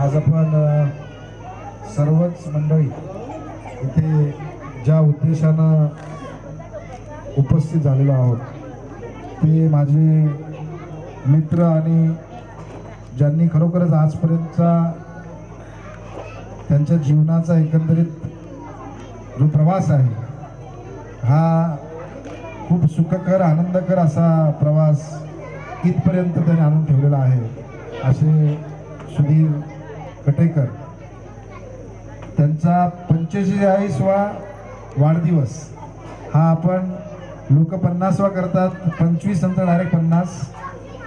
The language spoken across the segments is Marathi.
आज आपण सर्वच मंडळी इथे ज्या उद्देशानं उपस्थित झालेलो आहोत ते माझे मित्र आणि ज्यांनी खरोखरच आजपर्यंतचा त्यांच्या जीवनाचा एकंदरीत जो प्रवास आहे हा खूप सुखकर आनंदकर असा प्रवास इथपर्यंत त्यांनी आणून ठेवलेला आहे असे सुधीर कटेकर. त्यांचा 45वा वाढदिवस हा आपण लोक 50वा करतात, 25 नंतर डायरेक्ट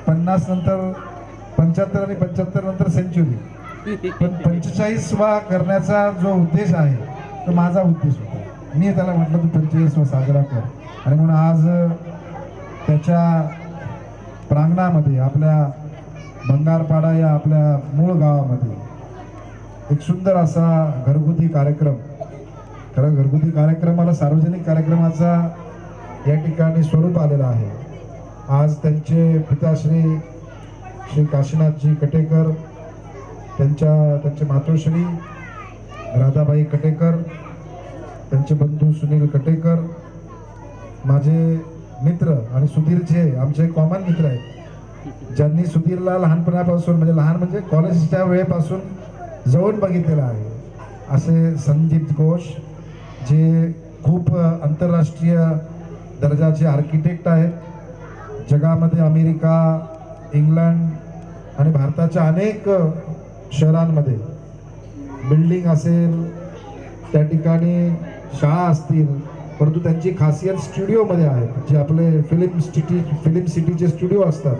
50 नंतर 75 आणि 75 नंतर सेंचुरी, पण 45वा करण्याचा जो उद्देश आहे तो माझा उद्देश होता. मी त्याला म्हटलं तू 45वा साजरा कर आणि म्हणून आज त्याच्या प्रांगणामध्ये आपल्या बंगारपाडा या आपल्या मूळ गावामध्ये एक सुंदर असा घरगुती कार्यक्रम, खरं घरगुती कार्यक्रमाला सार्वजनिक कार्यक्रमाचा या ठिकाणी स्वरूप आलेला आहे. आज त्यांचे पिताश्री श्री काशीनाथजी कटेकर, त्यांचे मातोश्री राधाबाई कटेकर, त्यांचे बंधू सुनील कटेकर, माझे मित्र आणि सुधीरचे आमचे कॉमन मित्र आहेत ज्यांनी सुधीरला लहानपणापासून म्हणजे कॉलेजच्या वेळेपासून जवळून बघितलेलं आहे, असे संदीप घोष जे खूप आंतरराष्ट्रीय दर्जाचे आर्किटेक्ट आहेत. जगामध्ये अमेरिका, इंग्लंड आणि भारताच्या अनेक शहरांमध्ये बिल्डिंग असेल, त्या ठिकाणी शाळा असतील, परंतु त्यांची खासियत स्टुडिओमध्ये आहे. जे आपले फिल्म सिटीचे स्टुडिओ असतात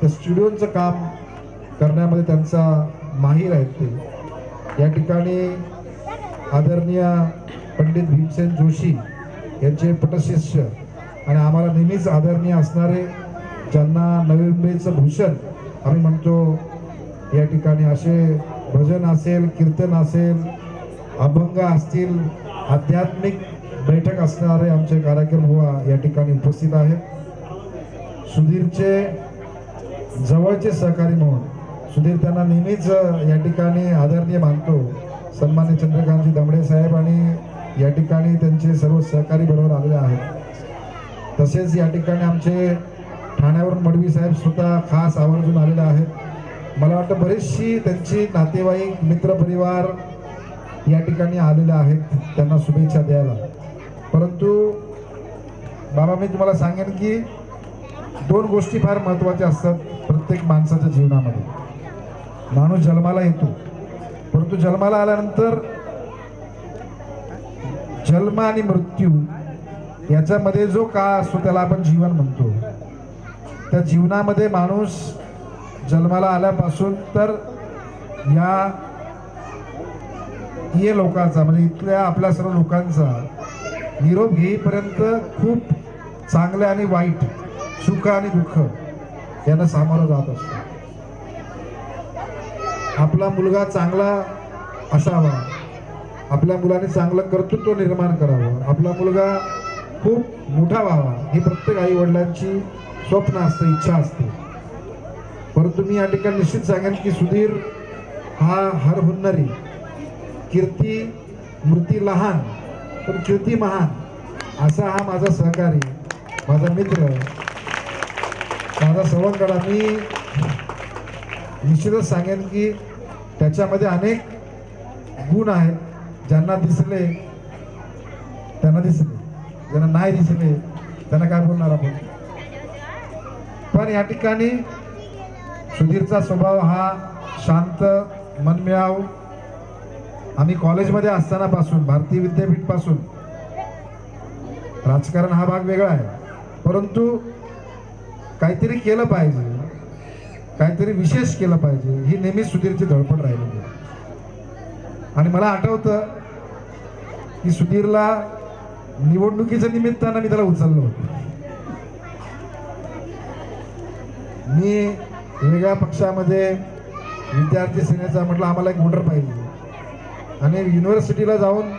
त्या स्टुडिओचं काम करण्यामध्ये त्यांचा माहीर आहेत ते. या ठिकाणी आदरणीय पंडित भीमसेन जोशी यांचे पटशिष्य आणि आम्हाला नेहमीच आदरणीय असणारे, ज्यांना नवी मुंबईचं भूषण आम्ही म्हणतो, या ठिकाणी असे भजन असेल, कीर्तन असेल, अभंग असतील, आध्यात्मिक बैठक असणारे आमचे कार्यक्रम हुआ या ठिकाणी उपस्थित आहेत. सुधीरचे जवळचे सहकारी म्हणून सुधीर त्यांना नेहमीच या ठिकाणी आदरणीय मानतो. सन्मान्य चंद्रकांतजी दमडे साहेब आणि या ठिकाणी त्यांचे सर्व सहकारी बरोबर आलेले आहेत. तसेच या ठिकाणी आमचे ठाण्यावरून मडवी साहेब सुद्धा खास आवर्जून आलेले आहेत. मला वाटतं बरीचशी त्यांची नातेवाईक मित्रपरिवार या ठिकाणी आलेले आहेत त्यांना शुभेच्छा द्यायला. परंतु बाबा मी तुम्हाला सांगेन की 2 गोष्टी फार महत्त्वाच्या असतात प्रत्येक माणसाच्या जीवनामध्ये. माणूस जन्माला येतो, परंतु जन्माला आल्यानंतर जन्म आणि मृत्यू याच्यामध्ये जो काळ असतो त्याला आपण जीवन म्हणतो. त्या जीवनामध्ये माणूस जन्माला आल्यापासून तर या लोकांचा म्हणजे इथल्या आपल्या सर्व लोकांचा निरोप घेईपर्यंत खूप चांगले आणि वाईट, सुख आणि दुःख यांना सामोरं जात असतो. आपला मुलगा चांगला असावा, आपल्या मुलाने चांगलं कर्तृत्व निर्माण करावं, आपला मुलगा खूप मोठा व्हावा ही प्रत्येक आई वडिलांची स्वप्न असते, इच्छा असते. परंतु मी या ठिकाणी निश्चित सांगेन की सुधीर हा हर हुन्नरी, कीर्ती मूर्ती लहान पण कीर्ती महान असा हा माझा सहकारी, माझा मित्र, माझा सवंगडा. मी निश्चितच सांगेन की त्याच्यामध्ये अनेक गुण आहेत. ज्यांना दिसले त्यांना दिसले, ज्यांना नाही दिसले त्यांना काय बोलणार आपण. पण या ठिकाणी सुधीरचा स्वभाव हा शांत, मनमिळाऊ. आम्ही कॉलेजमध्ये असतानापासून, भारतीय विद्यापीठ पासून, राजकारण हा भाग वेगळा आहे, परंतु काहीतरी केलं पाहिजे, काहीतरी विशेष केलं पाहिजे ही नेहमी सुधीरची धडपड राहिलेली. आणि मला आठवतं की सुधीरला निवडणुकीच्या निमित्तानं मी त्याला उचललं होतं. मी वेगळ्या पक्षामध्ये विद्यार्थी सेनेचा म्हटलं आम्हाला एक वोटर पाहिजे आणि युनिव्हर्सिटीला जाऊन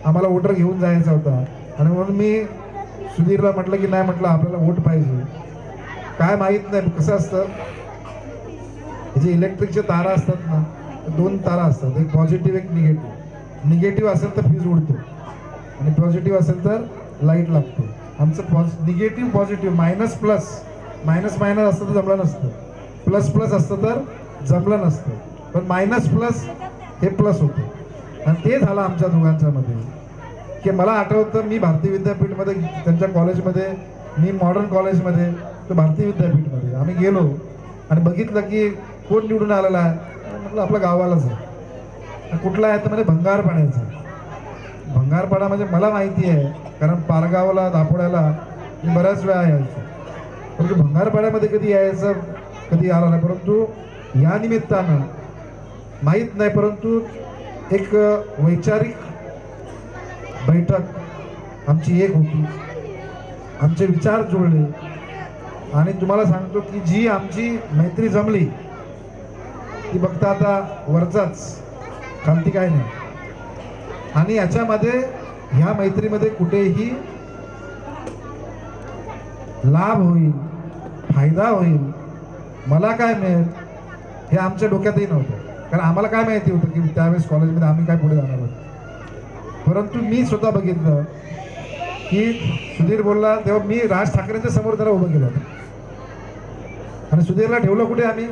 आम्हाला वोटर घेऊन जायचा होता. आणि म्हणून मी सुधीरला म्हटलं की नाही, म्हटलं आपल्याला वोट पाहिजे. काय माहीत नाही कसं असतं, जे इलेक्ट्रिकचे तारा असतात ना दोन तारा असतात, एक पॉझिटिव्ह एक निगेटिव्ह. निगेटिव्ह असेल तर फ्यूज उडतो आणि पॉझिटिव्ह असेल तर लाईट लागते. आमचं negative positive minus plus, minus minus असतं तर जमलं नसतं, प्लस प्लस असतं तर जमलं नसतं, पण मायनस प्लस हे प्लस होतं आणि ते झालं आमच्या दोघांच्या मध्ये. की मला आठवतं मी भारतीय विद्यापीठमध्ये त्यांच्या कॉलेजमध्ये, मी मॉडर्न कॉलेजमध्ये, तो भारतीय विद्यापीठमध्ये आम्ही गेलो आणि बघितलं की कोण निवडून आलेला आहे. म्हटलं आपल्या गावालाच आहे. कुठला आहे तर म्हणजे भंगारपाड्याचा. भंगारपाडा म्हणजे मला माहिती आहे, कारण पारगावला दापोड्याला मी बऱ्याच वेळा यायचो, परंतु भंगारपाड्यामध्ये कधी यायचं कधी आला नाही. परंतु या निमित्तानं माहीत नाही, परंतु एक वैचारिक बैठक आमची एक होती, आमचे विचार जुळले आणि तुम्हाला सांगतो की जी आमची मैत्री जमली ती फक्त आता वरचाच, खालती काय नाही. आणि याच्यामध्ये ह्या मैत्रीमध्ये कुठेही लाभ होईल, फायदा होईल, मला काय मिळेल हे आमच्या डोक्यातही नव्हतं. कारण आम्हाला काय माहिती होतं की त्यावेळेस कॉलेजमध्ये आम्ही काय पुढे जाणार आहोत. परंतु मी स्वतः बघितलं की सुधीर बोलला तेव्हा मी राज ठाकरेंच्या समोर त्याला उभं केलं आणि सुधीरला ठेवलं कुठे आम्ही,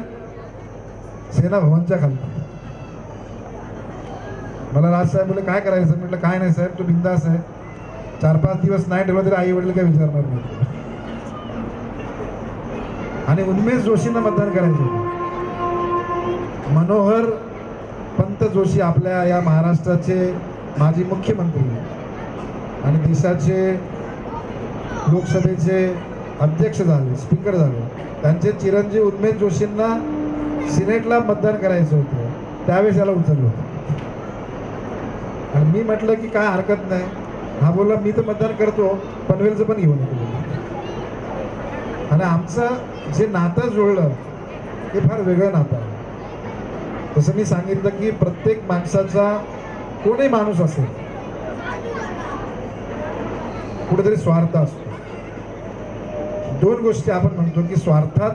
सेना भवनच्या खाली. मला राजसाहेब बोलले काय करायचं, म्हटलं काय नाही साहेब, तो बिंदास आहे, 4-5 दिवस नाही ठेवला तरी आई वडील काय विचारणार नाही. आणि उन्मेष जोशींना मतदान करायचं. मनोहर पंत जोशी आपल्या या महाराष्ट्राचे माजी मुख्यमंत्री आणि देशाचे लोकसभेचे अध्यक्ष झाले, स्पीकर झाले. त्यांचे चिरंजीव उन्मेष जोशींना सिनेटला मतदान करायचं होतं, त्यावेळेस याला उचललं होतं. आणि मी म्हटलं की काय हरकत नाही. हा बोलला मी तर मतदान करतो, पनवेलचं पण घेऊन येतो. आणि आमचं जे नातं जुळलं ते फार वेगळं नातं आहे. जसं मी सांगितलं की प्रत्येक माणसाचा, कोणीही माणूस असेल, कुठेतरी स्वार्थ असतो. दोन गोष्टी आपण म्हणतो की स्वार्थात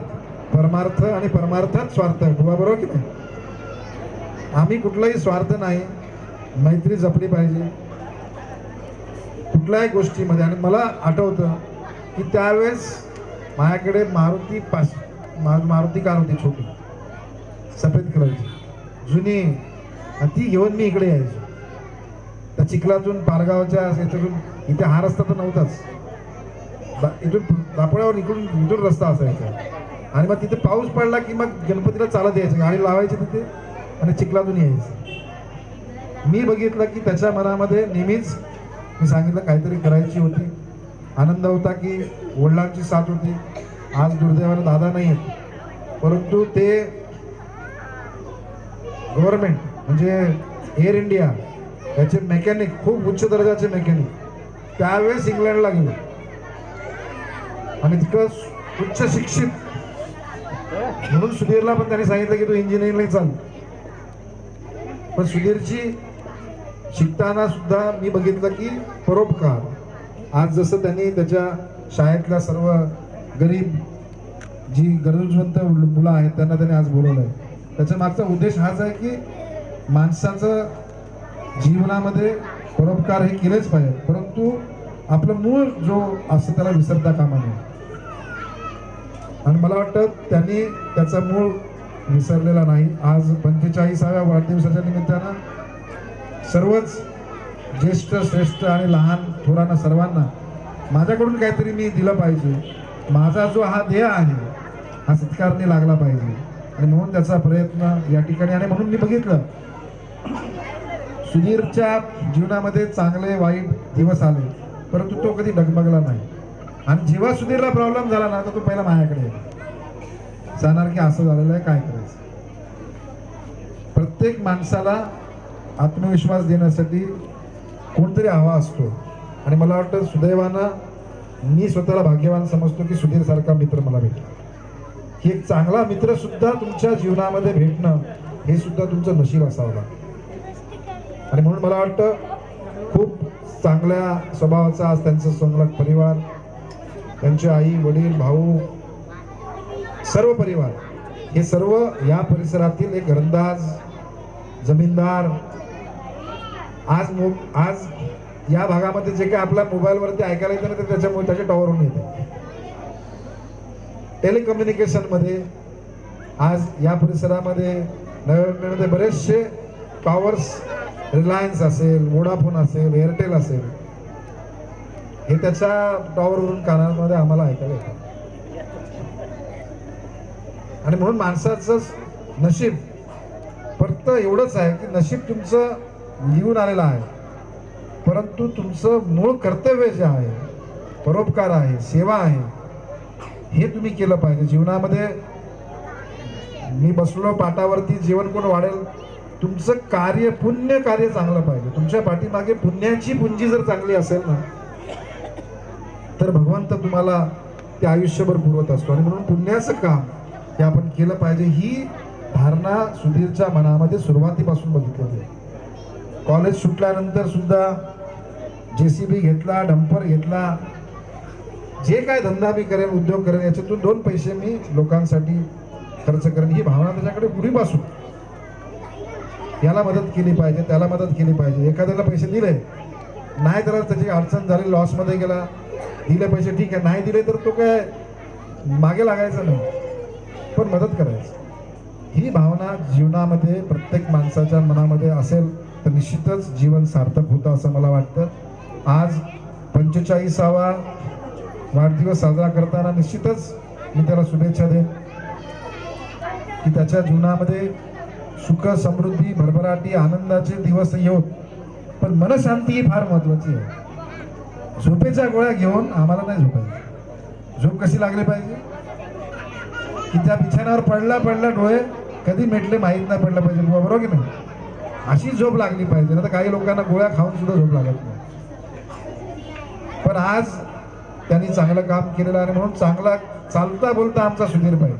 परमार्थ आणि परमार्थात स्वार्थ, बरोबर की नाही. आम्ही कुठलाही स्वार्थ नाही, मैत्री जपली पाहिजे कुठल्याही गोष्टीमध्ये. आणि मला आठवतं की त्यावेळेस माझ्याकडे मारुती कार होती, छोटी सफेद कलरची जुनी, आणि ती घेऊन मी इकडे यायचो. त्या चिखलातून पारगावच्या याच्यातून, इथे हा रस्ता तर नव्हताच, इथून दापोड्यावर इथून रस्ता असायचा. आणि मग तिथे पाऊस पडला की मग गणपतीला चालत यायचं, गाडी लावायची तिथे आणि चिखलातून यायचं. मी बघितलं की त्याच्या मनामध्ये नेहमीच, मी सांगितलं काहीतरी करायची होती, आनंद होता की वडिलांची साथ होती. आज दुर्दैवानं दादा नाही आहेत, परंतु ते गव्हर्नमेंट म्हणजे एअर इंडिया याचे मेकॅनिक, खूप उच्च दर्जाचे मेकॅनिक, त्यावेळेस इंग्लंडला गेले आणि तिथं उच्च शिक्षित. म्हणून सुधीरला पण त्यांनी सांगितलं की तू इंजिनिअरिंगला चाल. पण सुधीरची शिकताना सुद्धा मी बघितलं की परोपकार. आज जसं त्यांनी त्याच्या शाळेतल्या सर्व गरीब जी गरजवंत मुलं आहेत त्यांना त्यांनी आज बोलवलं आहे. त्याच्या मागचा उद्देश हाच आहे की माणसाचं जीवनामध्ये परोपकार हे केलेच पाहिजे, परंतु आपलं मूळ जो असतं त्याला विसरता कामा नये. आणि मला वाटतं त्यांनी त्याचा मूळ विसरलेला नाही. आज 45व्या वाढदिवसाच्या निमित्तानं सर्वच ज्येष्ठ श्रेष्ठ आणि लहान थोरांना सर्वांना माझ्याकडून काहीतरी मी दिलं पाहिजे. माझा जो हा ध्येय आहे हा सत्कारने लागला पाहिजे आणि म्हणून त्याचा प्रयत्न या ठिकाणी. आणि म्हणून मी बघितलं सुधीरच्या जीवनामध्ये चांगले वाईट दिवस आले, परंतु तो कधी डगमगला नाही. आणि जेव्हा सुधीरला प्रॉब्लेम झाला ना तर तो पहिला माझ्याकडे सांगणार की असं झालेलं आहे, काय करायचं. प्रत्येक माणसाला आत्मविश्वास देण्यासाठी कोणतरी हवा असतो. आणि मला वाटतं सुदैवानं मी स्वतःला भाग्यवान समजतो की सुधीर सारखा मित्र मला भेटला. की एक चांगला मित्र सुद्धा तुमच्या जीवनामध्ये भेटणं हे सुद्धा तुमचं नशीब असावं लागतं. आणि म्हणून मला वाटतं खूप चांगल्या स्वभावाचा आज त्यांचा संलग्न परिवार, त्यांचे आई वडील भाऊ सर्व परिवार हे सर्व या परिसरातील एक घरंदाज जमीनदार, आज या भागामध्ये जे काही आपल्या मोबाईलवरती ऐकायला येतं ना ते त्याच्यामुळे त्याच्या टॉवरवरून येते. टेलिकम्युनिकेशन मध्ये आज या परिसरामध्ये नवीन बरेचसे टॉवर्स, रिलायन्स असेल, वोडाफोन असेल, एअरटेल असेल, हे त्याच्या टॉवरवरून कानामध्ये आम्हाला ऐकायला येतं. आणि म्हणून माणसाचं नशीब फक्त एवढंच आहे की नशीब तुमचं लिहून आलेलं आहे, परंतु तुमचं मूळ कर्तव्य जे आहे, परोपकार आहे, सेवा आहे, हे तुम्ही केलं पाहिजे जीवनामध्ये. मी बसलो पाटावरती, जेवण कोण वाढेल, तुमचं कार्य, पुण्य कार्य चांगलं पाहिजे. तुमच्या पाठीमागे पुण्याची पुंजी जर चांगली असेल ना तर भगवंत तुम्हाला ते आयुष्यभर पुरवत असतो. आणि म्हणून पुण्याचं काम हे आपण केलं पाहिजे, ही धारणा सुधीरच्या मनामध्ये सुरुवातीपासून बघितली. कॉलेज सुटल्यानंतर सुद्धा JCB घेतला, डंपर घेतला, जे काय धंदा मी करेन, उद्योग करेन, याच्यातून 2 पैसे मी लोकांसाठी खर्च करेन, ही भावना त्याच्याकडे पूर्वीपासून. याला मदत केली पाहिजे, त्याला मदत केली पाहिजे. एखाद्याला पैसे दिले, नाही त्याला त्याची अडचण झाली, लॉसमध्ये गेला, दिले पैसे ठीक आहे, नाही दिले तर तो काय मागे लागायचं नाही, पण मदत करायची. ही भावना जीवनामध्ये प्रत्येक माणसाच्या मनामध्ये असेल तर निश्चितच जीवन सार्थक होतं असं मला वाटतं. आज 45वा वाढदिवस साजरा करताना निश्चितच मी त्याला शुभेच्छा देईन की त्याच्या जीवनामध्ये सुख, समृद्धी, भरभराटी, आनंदाचे दिवस येऊत, पण मनशांती ही फार महत्वाची आहे. झोपेच्या गोळ्या घेऊन आम्हाला नाही झोपायचं. झोप कशी लागली पाहिजे की त्या बिछाण्यावर पडला डोळे कधी मिटले माहीत नाही पडलं पाहिजे, बरोबर की नाही? अशी झोप लागली पाहिजे. ना तर काही लोकांना गोळ्या खाऊन सुद्धा झोप लागत नाही. पण आज त्यांनी चांगलं काम केलेलं आहे, म्हणून चांगला चालता बोलता आमचा सुधीर भाई,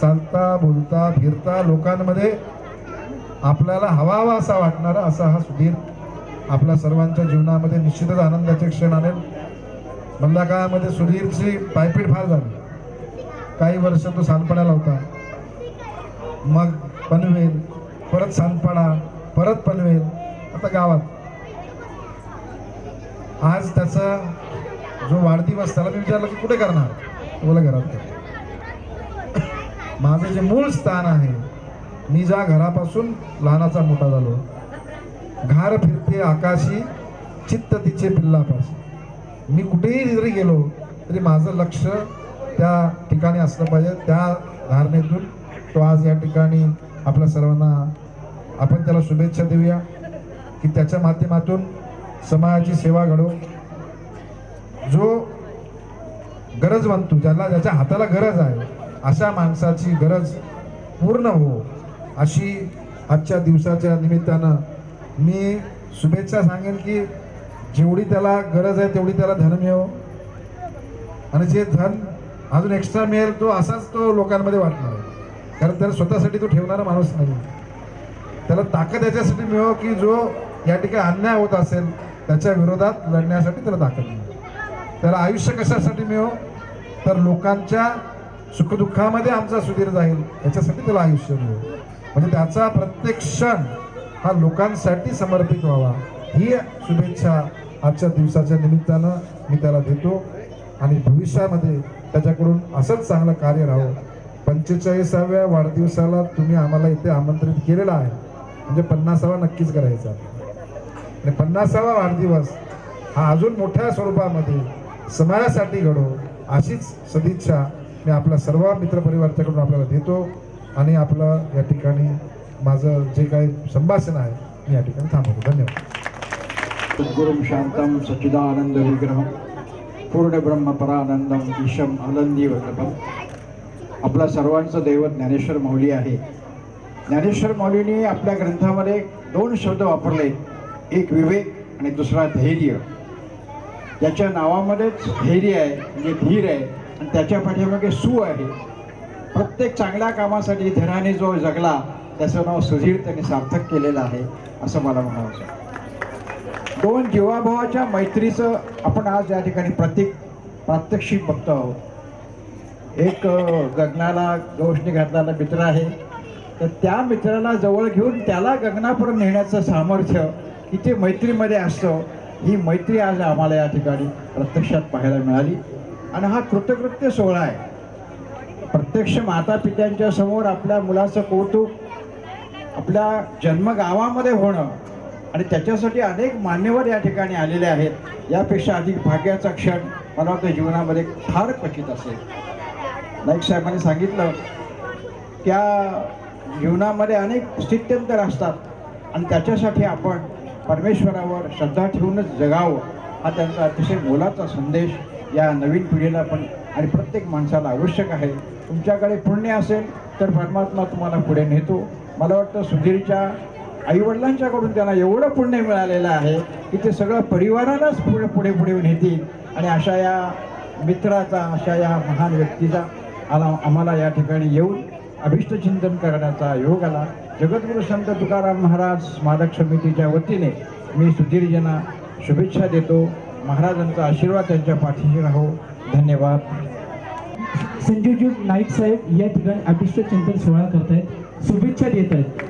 चालता बोलता फिरता लोकांमध्ये आपल्याला हवा असा वाटणारा असा हा सुधीर आपल्या सर्वांच्या जीवनामध्ये निश्चितच आनंदाचे क्षण आणेल. मधल्या काळामध्ये सुधीरची पायपीट फार झाली. काही वर्ष तो सांडपाण्याला होता, मग पनवेल, परत सांडपाडा, परत पनवेल, आता गावात. आज त्याचा जो वाढदिवस, त्याला मी विचारलं की कुठे करणार, बोला घरात कर. माझं जे मूळ स्थान आहे, मी ज्या घरापासून लहानाचा मोठा झालो, घार फिरते आकाशी, चित्त तिचे पिल्लापाशी. मी कुठेही जरी गेलो तरी माझं लक्ष त्या ठिकाणी असलं पाहिजे. त्या धारणेतून तो आज या ठिकाणी आपल्या सर्वांना आपण त्याला शुभेच्छा देऊया की त्याच्या माध्यमातून समाजाची सेवा घडो. जो गरजवंत, ज्याच्या हाताला गरज आहे, अशा माणसाची गरज पूर्ण हो, अशी आजच्या दिवसाच्या निमित्तानं मी शुभेच्छा सांगेन की जेवढी त्याला गरज आहे तेवढी त्याला धन मिळो, आणि जे धन अजून एक्स्ट्रा मिळेल तो असाच तो लोकांमध्ये वाटणार आहे. कारण त्याला स्वतःसाठी तो ठेवणारा माणूस नाही. त्याला ताकद याच्यासाठी मिळो की जो या ठिकाणी अन्याय होत असेल त्याच्या विरोधात लढण्यासाठी त्याला ताकद मिळो. त्याला आयुष्य कशासाठी मिळो तर लोकांच्या सुखदुःखामध्ये आमचा सुधीर जाईल याच्यासाठी त्याला आयुष्य मिळो. म्हणजे त्याचा प्रत्येक क्षण हा लोकांसाठी समर्पित व्हावा, ही शुभेच्छा आजच्या दिवसाच्या निमित्तानं मी त्याला देतो. आणि भविष्यामध्ये त्याच्याकडून असंच चांगलं कार्य राहो. 45व्या वाढदिवसाला तुम्ही आम्हाला इथे आमंत्रित केलेलं आहे, म्हणजे 50वा नक्कीच करायचा. आणि 50वा वाढदिवस हा अजून मोठ्या स्वरूपामध्ये समाजासाठी घडो, अशीच सदिच्छा मी आपल्या सर्व मित्रपरिवाराच्याकडून आपल्याला देतो. आणि आपलं या ठिकाणी माझं जे काही संभाषण आहे मी या ठिकाणी थांबवतो. धन्यवाद. गुरुं शांतं सच्चिदानंद विग्रहं पूर्ण ब्रह्म परानंदम ईशम आनंदी वल्लभम. आपला सर्वांचं दैवत ज्ञानेश्वर माऊली आहे. ज्ञानेश्वर माऊलीने आपल्या ग्रंथामध्ये 2 शब्द वापरले, एक विवेक आणि दुसरा धैर्य. याच्या नावामध्येच धैर्य आहे, म्हणजे धीर आहे, आणि त्याच्या पाठीमागे सु आहे. प्रत्येक चांगल्या कामासाठी धीराने जो जगला त्याचं नाव सुधीर त्यांनी सार्थक केलेलं आहे असं मला म्हणायचं. 2 जीवाभावाच्या मैत्रीचं आपण आज या ठिकाणी प्रात्यक्षिक बघतो आहोत. एक गगनाला गवसणी घातलेला मित्र आहे, तर त्या मित्राला जवळ घेऊन त्याला गगनापर्यंत नेण्याचं सामर्थ्य किती मैत्रीमध्ये असतं, ही मैत्री आज आम्हाला या ठिकाणी प्रत्यक्षात पाहायला मिळाली. आणि हा कृतकृत्य सोहळा आहे. प्रत्यक्ष माता पित्यांच्या समोर आपल्या मुलाचं कौतुक आपल्या जन्मगावामध्ये होणं आणि त्याच्यासाठी अनेक मान्यवर या ठिकाणी आलेले आहेत, यापेक्षा अधिक भाग्याचा क्षण मला वाटतं जीवनामध्ये फार क्वचित असेल. नाईक साहेबांनी सांगितलं त्या जीवनामध्ये अनेक स्थित्यंतर असतात आणि त्याच्यासाठी आपण परमेश्वरावर श्रद्धा ठेवूनच जगावं, हा त्यांचा अतिशय मोलाचा संदेश या नवीन पिढीला पण आणि प्रत्येक माणसाला आवश्यक आहे. तुमच्याकडे पुण्य असेल तर परमात्मा तुम्हाला पुढे नेतो. मला वाटतं सुधीरच्या आईवडिलांच्याकडून त्यांना एवढं पुण्य मिळालेलं आहे की ते सगळं परिवारालाच पुढे पुढे नेतील. आणि अशा या मित्राचा, अशा या महान व्यक्तीचा आम्हाला या ठिकाणी येऊन अभिष्टचिंतन करण्याचा योग आला. जगद्गुरू संत तुकाराम महाराज स्मारक समितीच्या वतीने मी सुधीरजींना शुभेच्छा देतो. महाराजांचा आशीर्वाद त्यांच्या पाठीशी राहो. धन्यवाद. संजूजी नाईक साहेब या ठिकाणी अभिष्ट चिंतन सोहळा करतायत, शुभेच्छा देत आहेत.